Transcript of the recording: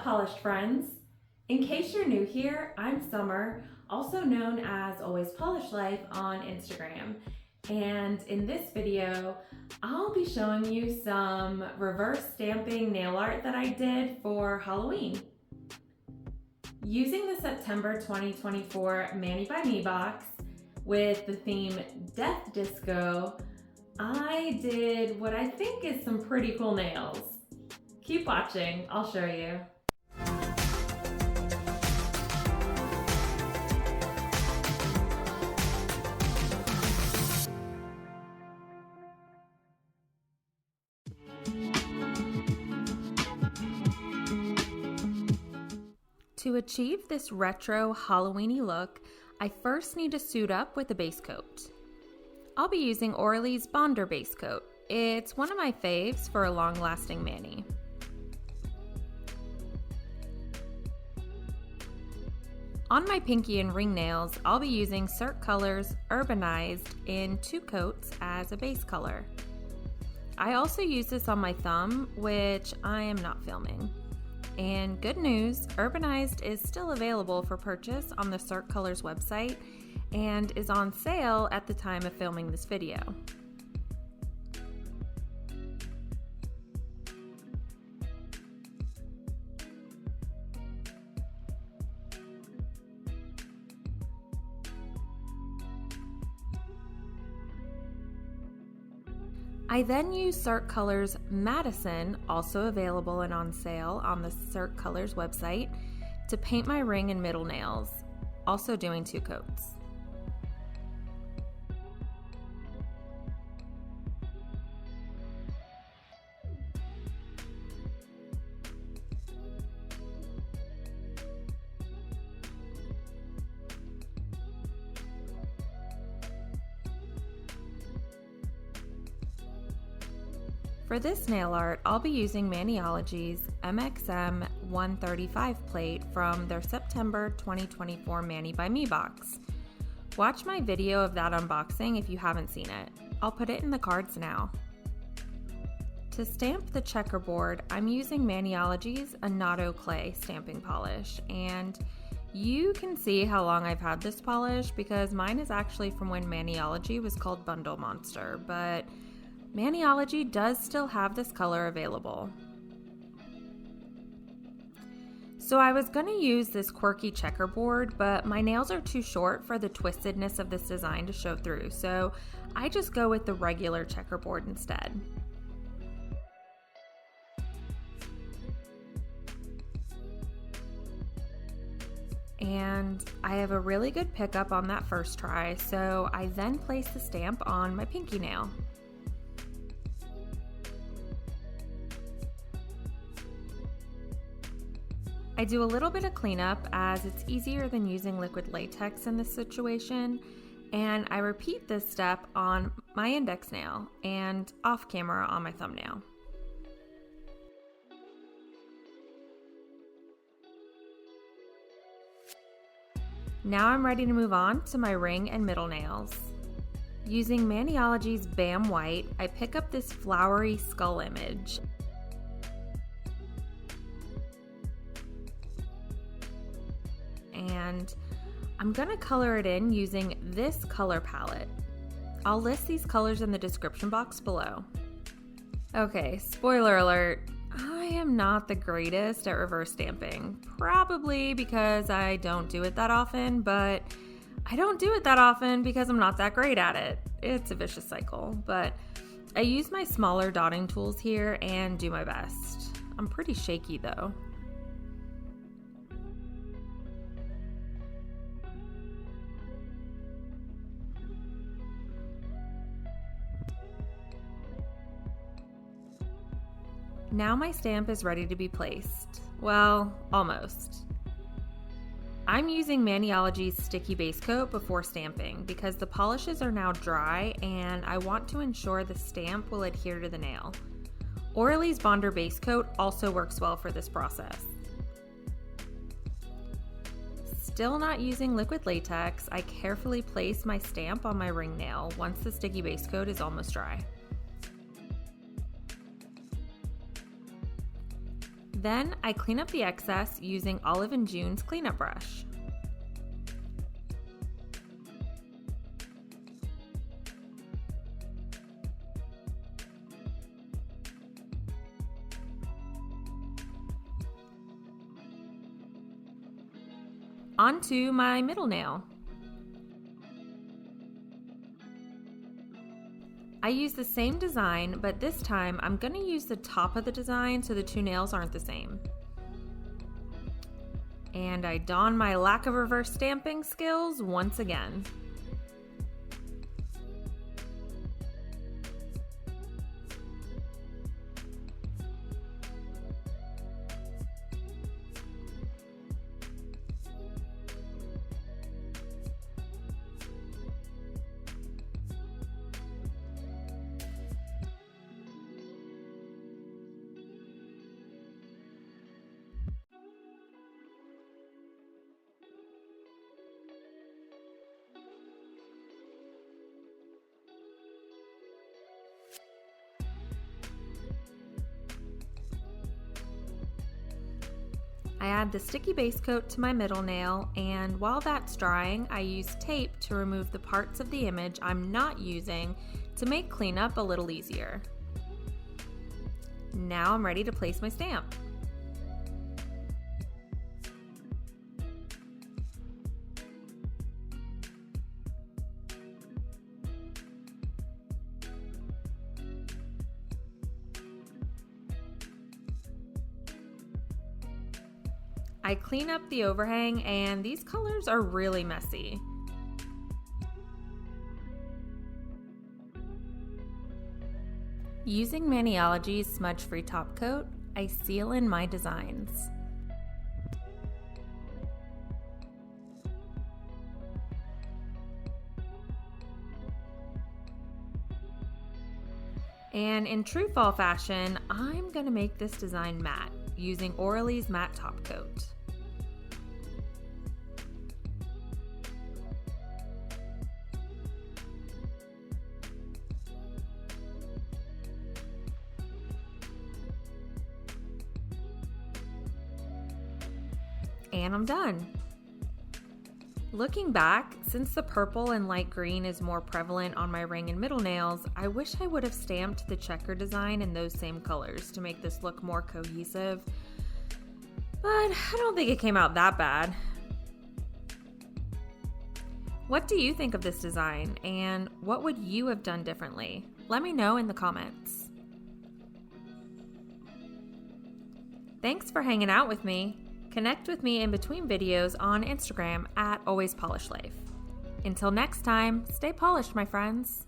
up, polished friends? In case you're new here, I'm Summer, also known as Always Polish Life on Instagram. And in this video, I'll be showing you some reverse stamping nail art that I did for Halloween. Using the September 2024 Mani by Me box with the theme Death Disco, I did what I think is some pretty cool nails. Keep watching, I'll show you. To achieve this retro Halloween-y look, I first need to suit up with a base coat. I'll be using Orly's Bonder base coat. It's one of my faves for a long-lasting mani. On my pinky and ring nails, I'll be using Cert Colors Urbanized in 2 coats as a base color. I also use this on my thumb, which I am not filming. And good news, Urbanized is still available for purchase on the Cert Colors website and is on sale at the time of filming this video. I then use Cert Colors Madison, also available and on sale on the Cert Colors website, to paint my ring and middle nails, also doing 2 coats. For this nail art, I'll be using Maniology's MXM 135 plate from their September 2024 Mani by Me box. Watch my video of that unboxing if you haven't seen it. I'll put it in the cards now. To stamp the checkerboard, I'm using Maniology's Anato clay stamping polish, and you can see how long I've had this polish because mine is actually from when Maniology was called Bundle Monster, but Maniology does still have this color available. So I was going to use this quirky checkerboard, but my nails are too short for the twistedness of this design to show through, so I just go with the regular checkerboard instead. And I have a really good pickup on that first try, so I then place the stamp on my pinky nail. I do a little bit of cleanup as it's easier than using liquid latex in this situation, and I repeat this step on my index nail and off camera on my thumbnail. Now I'm ready to move on to my ring and middle nails. Using Maniology's Bam White, I pick up this flowery skull image. And I'm gonna color it in using this color palette. I'll list these colors in the description box below. Okay, spoiler alert, I am not the greatest at reverse stamping, probably because I don't do it that often, but I don't do it that often because I'm not that great at it. It's a vicious cycle, but I use my smaller dotting tools here and do my best. I'm pretty shaky though. Now my stamp is ready to be placed. Well, almost. I'm using Maniology's sticky base coat before stamping because the polishes are now dry and I want to ensure the stamp will adhere to the nail. Orly's Bonder base coat also works well for this process. Still not using liquid latex, I carefully place my stamp on my ring nail once the sticky base coat is almost dry. Then I clean up the excess using Olive & June's cleanup brush. Onto my middle nail. I use the same design, but this time I'm going to use the top of the design so the two nails aren't the same. And I don my lack of reverse stamping skills once again. I add the sticky base coat to my middle nail, and while that's drying, I use tape to remove the parts of the image I'm not using to make cleanup a little easier. Now I'm ready to place my stamp. I clean up the overhang, and these colors are really messy. Using Maniology's smudge-free top coat, I seal in my designs. And in true fall fashion, I'm gonna make this design matte using Orly's matte top coat. And I'm done. Looking back, since the purple and light green is more prevalent on my ring and middle nails, I wish I would have stamped the checker design in those same colors to make this look more cohesive, but I don't think it came out that bad. What do you think of this design, and what would you have done differently? Let me know in the comments. Thanks for hanging out with me. Connect with me in between videos on Instagram at AlwaysPolishedLife. Until next time, stay polished, my friends.